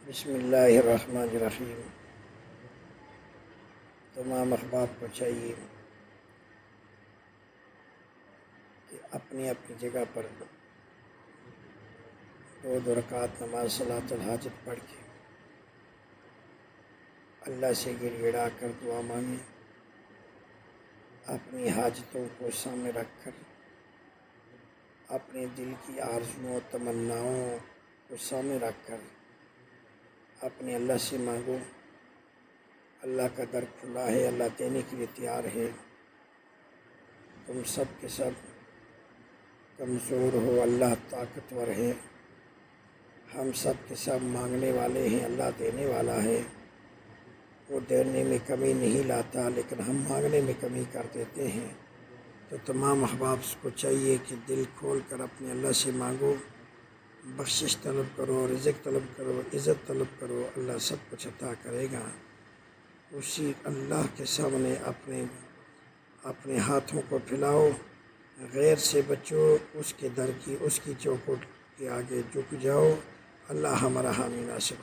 بسم اللہ الرحمن الرحیم۔ تمام احباب کو چاہیے کہ اپنی اپنی جگہ پر دو رکعت نماز صلاۃ الحاجت پڑھ کے اللہ سے گڑ گڑا کر دعا مانگیں، اپنی حاجتوں کو سامنے رکھ کر اپنے دل کی آرزوؤں و تمناؤں کو سامنے رکھ کر اپنے اللہ سے مانگو۔ اللہ کا در کھلا ہے، اللہ دینے کے لیے تیار ہے۔ تم سب کے سب کمزور ہو، اللہ طاقتور ہے۔ ہم سب کے سب مانگنے والے ہیں، اللہ دینے والا ہے۔ وہ دینے میں کمی نہیں لاتا، لیکن ہم مانگنے میں کمی کر دیتے ہیں۔ تو تمام احباب کو چاہیے کہ دل کھول کر اپنے اللہ سے مانگو، بخشش طلب کرو، رزق طلب کرو، عزت طلب کرو۔ اللہ سب کچھ عطا کرے گا۔ اسی اللہ کے سامنے اپنے ہاتھوں کو پھیلاؤ، غیر سے بچو، اس کے در کی اس کی چوکھٹ کے آگے جھک جاؤ۔ اللہ ہمارا حامی ناصر